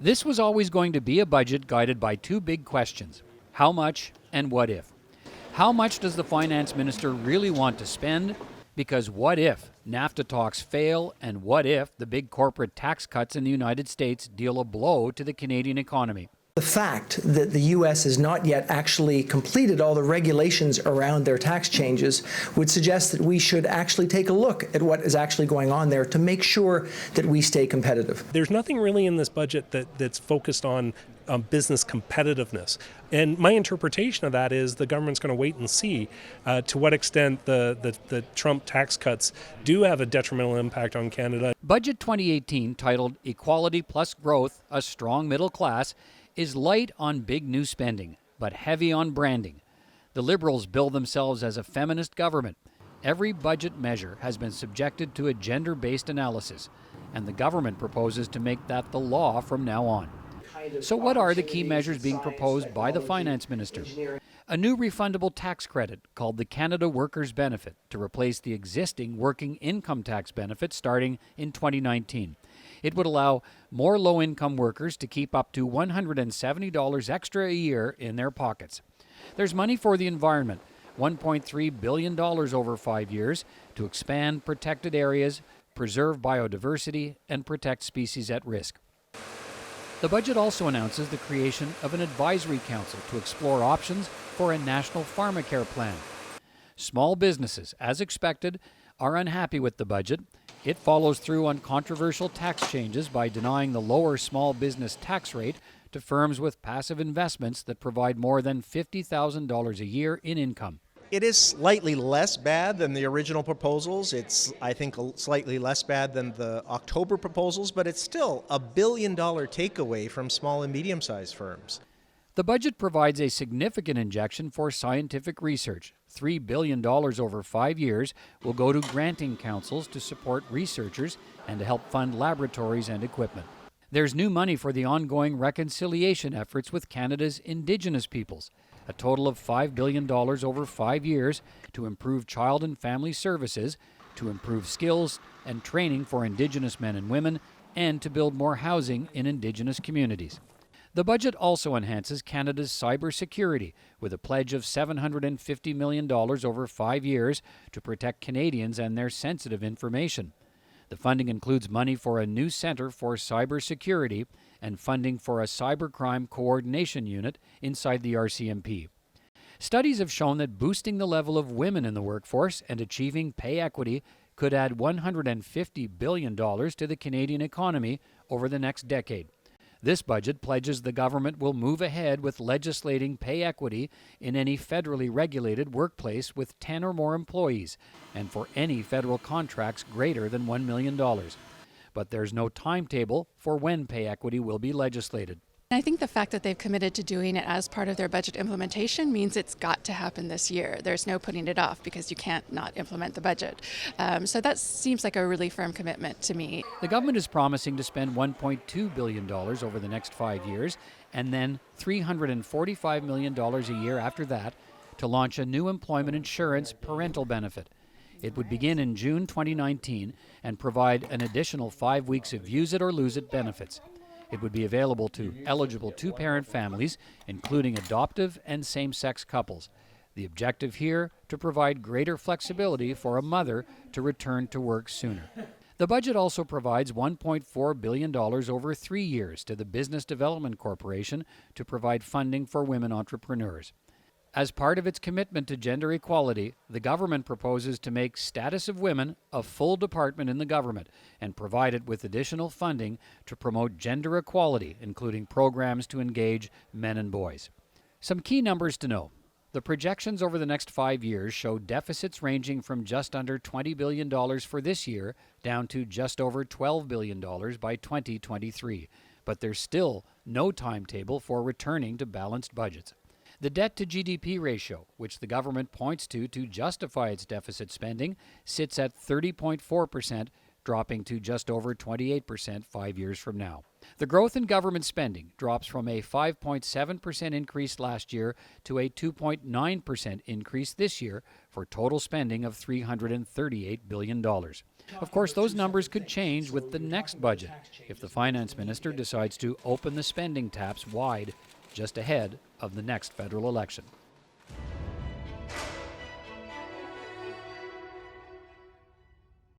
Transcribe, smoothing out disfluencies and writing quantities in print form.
This was always going to be a budget guided by two big questions: how much and what if. How much does the finance minister really want to spend? Because what if NAFTA talks fail, and what if the big corporate tax cuts in the United States deal a blow to the Canadian economy? The fact that the U.S. has not yet actually completed all the regulations around their tax changes would suggest that we should actually take a look at what is actually going on there to make sure that we stay competitive. There's nothing really in this budget that's focused on business competitiveness. And my interpretation of that is the government's going to wait and see to what extent the Trump tax cuts do have a detrimental impact on Canada. Budget 2018, titled Equality Plus Growth, a Strong Middle Class, is light on big new spending, but heavy on branding. The Liberals bill themselves as a feminist government. Every budget measure has been subjected to a gender-based analysis, and the government proposes to make that the law from now on. So what are the key measures being proposed by the finance minister? A new refundable tax credit called the Canada Workers' Benefit to replace the existing working income tax benefit starting in 2019. It would allow more low-income workers to keep up to $170 extra a year in their pockets. There's money for the environment, $1.3 billion over 5 years, to expand protected areas, preserve biodiversity, and protect species at risk. The budget also announces the creation of an advisory council to explore options for a national pharmacare plan. Small businesses, as expected, are unhappy with the budget. It follows through on controversial tax changes by denying the lower small business tax rate to firms with passive investments that provide more than $50,000 a year in income. It is slightly less bad than the original proposals. It's, I think, slightly less bad than the October proposals, but it's still $1 billion takeaway from small and medium-sized firms. The budget provides a significant injection for scientific research. $3 billion over 5 years will go to granting councils to support researchers and to help fund laboratories and equipment. There's new money for the ongoing reconciliation efforts with Canada's Indigenous peoples. A total of $5 billion over 5 years to improve child and family services, to improve skills and training for Indigenous men and women, and to build more housing in Indigenous communities. The budget also enhances Canada's cybersecurity with a pledge of $750 million over 5 years to protect Canadians and their sensitive information. The funding includes money for a new Centre for Cybersecurity and funding for a cybercrime coordination unit inside the RCMP. Studies have shown that boosting the level of women in the workforce and achieving pay equity could add $150 billion to the Canadian economy over the next decade. This budget pledges the government will move ahead with legislating pay equity in any federally regulated workplace with 10 or more employees and for any federal contracts greater than $1 million. But there's no timetable for when pay equity will be legislated. I think the fact that they've committed to doing it as part of their budget implementation means it's got to happen this year. There's no putting it off because you can't not implement the budget. So that seems like a really firm commitment to me. The government is promising to spend $1.2 billion over the next 5 years and then $345 million a year after that to launch a new employment insurance parental benefit. It would begin in June 2019 and provide an additional 5 weeks of use it or lose it benefits. It would be available to eligible two-parent families, including adoptive and same-sex couples. The objective here, to provide greater flexibility for a mother to return to work sooner. The budget also provides $1.4 billion over 3 years to the Business Development Corporation to provide funding for women entrepreneurs. As part of its commitment to gender equality, the government proposes to make status of women a full department in the government and provide it with additional funding to promote gender equality, including programs to engage men and boys. Some key numbers to know. The projections over the next 5 years show deficits ranging from just under $20 billion for this year down to just over $12 billion by 2023. But there's still no timetable for returning to balanced budgets. The debt-to-GDP ratio, which the government points to justify its deficit spending, sits at 30.4%, dropping to just over 28% 5 years from now. The growth in government spending drops from a 5.7% increase last year to a 2.9% increase this year for total spending of $338 billion. Of course, those numbers could change with the next budget if the finance minister decides to open the spending taps wide just ahead of the next federal election.